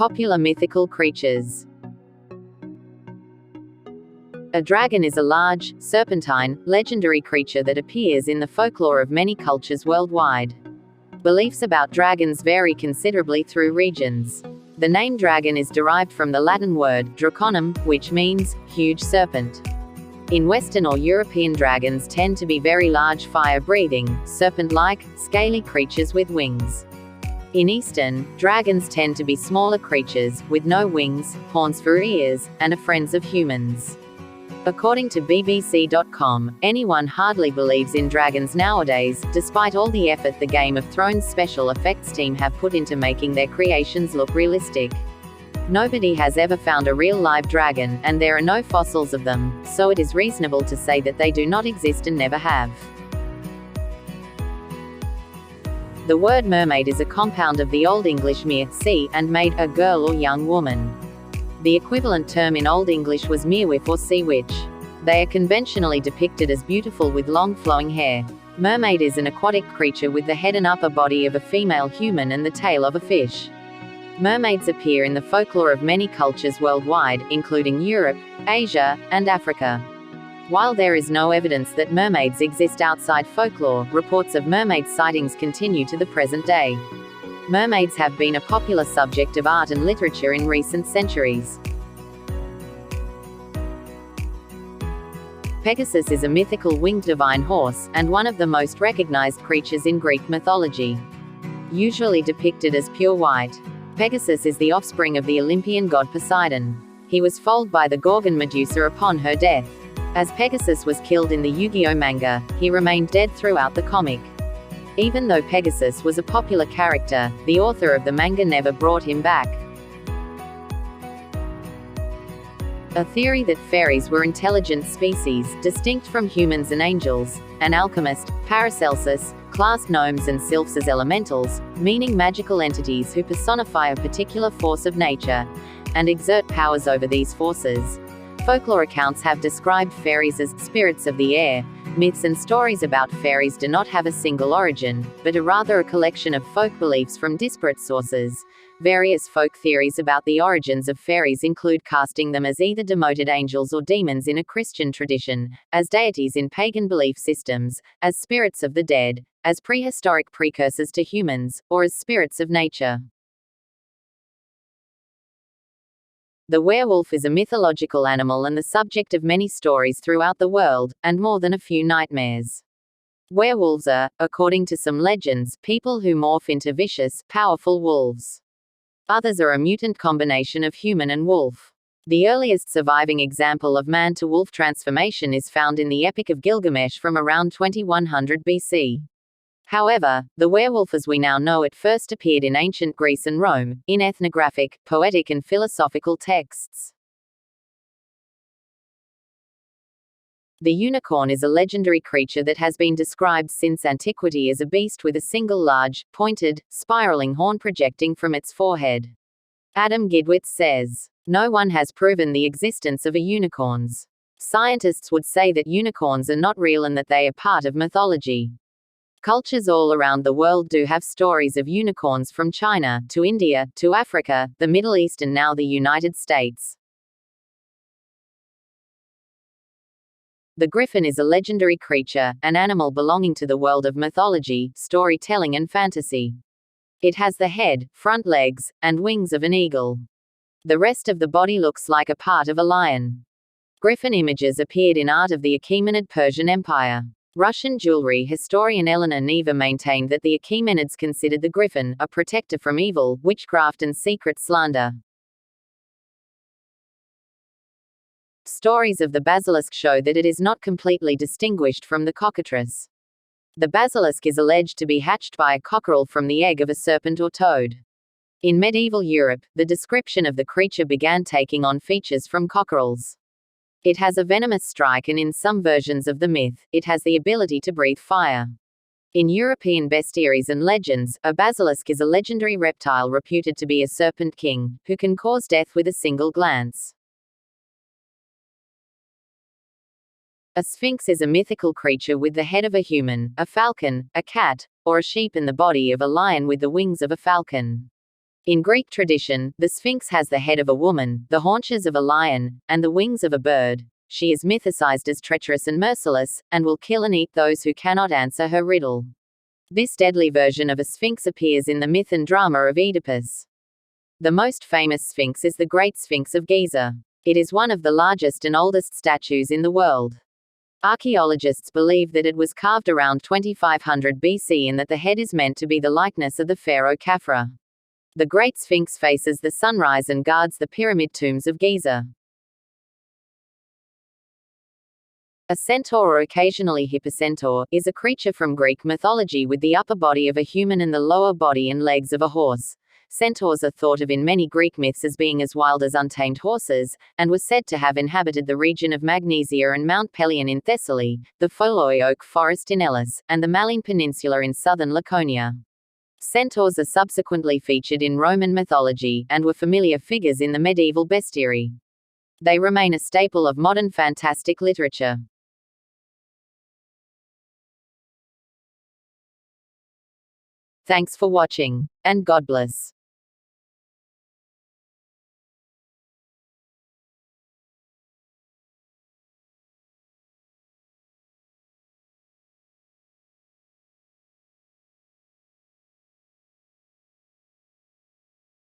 Popular mythical creatures. A dragon is a large, serpentine, legendary creature that appears in the folklore of many cultures worldwide. Beliefs about dragons vary considerably through regions. The name dragon is derived from the Latin word draconum, which means huge serpent. In Western or European, dragons tend to be very large, fire-breathing, serpent-like, scaly creatures with wings. In Eastern, dragons tend to be smaller creatures, with no wings, horns for ears, and are friends of humans. According to BBC.com, anyone hardly believes in dragons nowadays, despite all the effort the Game of Thrones special effects team have put into making their creations look realistic. Nobody has ever found a real live dragon, and there are no fossils of them, so it is reasonable to say that they do not exist and never have. The word mermaid is a compound of the Old English mere, sea, and maid, a girl or young woman. The equivalent term in Old English was merewif or sea witch. They are conventionally depicted as beautiful with long flowing hair. Mermaid is an aquatic creature with the head and upper body of a female human and the tail of a fish. Mermaids appear in the folklore of many cultures worldwide, including Europe, Asia, and Africa. While there is no evidence that mermaids exist outside folklore, reports of mermaid sightings continue to the present day. Mermaids have been a popular subject of art and literature in recent centuries. Pegasus is a mythical winged divine horse, and one of the most recognized creatures in Greek mythology. Usually depicted as pure white, Pegasus is the offspring of the Olympian god Poseidon. He was foaled by the Gorgon Medusa upon her death. As Pegasus was killed in the Yu-Gi-Oh manga, he remained dead throughout the comic. Even though Pegasus was a popular character, the author of the manga never brought him back. A theory that fairies were intelligent species, distinct from humans and angels, an alchemist, Paracelsus, classed gnomes and sylphs as elementals, meaning magical entities who personify a particular force of nature, and exert powers over these forces. Folklore accounts have described fairies as spirits of the air. Myths and stories about fairies do not have a single origin, but are rather a collection of folk beliefs from disparate sources. Various folk theories about the origins of fairies include casting them as either demoted angels or demons in a Christian tradition, as deities in pagan belief systems, as spirits of the dead, as prehistoric precursors to humans, or as spirits of nature. The werewolf is a mythological animal and the subject of many stories throughout the world, and more than a few nightmares. Werewolves are, according to some legends, people who morph into vicious, powerful wolves. Others are a mutant combination of human and wolf. The earliest surviving example of man-to-wolf transformation is found in the Epic of Gilgamesh from around 2100 BC. However, the werewolf as we now know it first appeared in ancient Greece and Rome, in ethnographic, poetic and philosophical texts. The unicorn is a legendary creature that has been described since antiquity as a beast with a single large, pointed, spiraling horn projecting from its forehead. Adam Gidwitz says, "No one has proven the existence of a unicorns. Scientists would say that unicorns are not real and that they are part of mythology." Cultures all around the world do have stories of unicorns, from China, to India, to Africa, the Middle East and now the United States. The griffin is a legendary creature, an animal belonging to the world of mythology, storytelling and fantasy. It has the head, front legs, and wings of an eagle. The rest of the body looks like a part of a lion. Griffin images appeared in art of the Achaemenid Persian Empire. Russian jewelry historian Elena Neva maintained that the Achaemenids considered the griffin a protector from evil, witchcraft and secret slander. Stories of the basilisk show that it is not completely distinguished from the cockatrice. The basilisk is alleged to be hatched by a cockerel from the egg of a serpent or toad. In medieval Europe, the description of the creature began taking on features from cockerels. It has a venomous strike and in some versions of the myth, it has the ability to breathe fire. In European bestiaries and legends, a basilisk is a legendary reptile reputed to be a serpent king, who can cause death with a single glance. A sphinx is a mythical creature with the head of a human, a falcon, a cat, or a sheep and the body of a lion with the wings of a falcon. In Greek tradition, the Sphinx has the head of a woman, the haunches of a lion, and the wings of a bird. She is mythicized as treacherous and merciless, and will kill and eat those who cannot answer her riddle. This deadly version of a Sphinx appears in the myth and drama of Oedipus. The most famous Sphinx is the Great Sphinx of Giza. It is one of the largest and oldest statues in the world. Archaeologists believe that it was carved around 2500 BC and that the head is meant to be the likeness of the pharaoh Khafra. The Great Sphinx faces the sunrise and guards the pyramid tombs of Giza. A centaur, or occasionally hippocentaur, is a creature from Greek mythology with the upper body of a human and the lower body and legs of a horse. Centaurs are thought of in many Greek myths as being as wild as untamed horses, and were said to have inhabited the region of Magnesia and Mount Pelion in Thessaly, the Pholoi oak forest in Elis, and the Malene Peninsula in southern Laconia. Centaurs are subsequently featured in Roman mythology, and were familiar figures in the medieval bestiary. They remain a staple of modern fantastic literature. Thanks for watching, and God bless.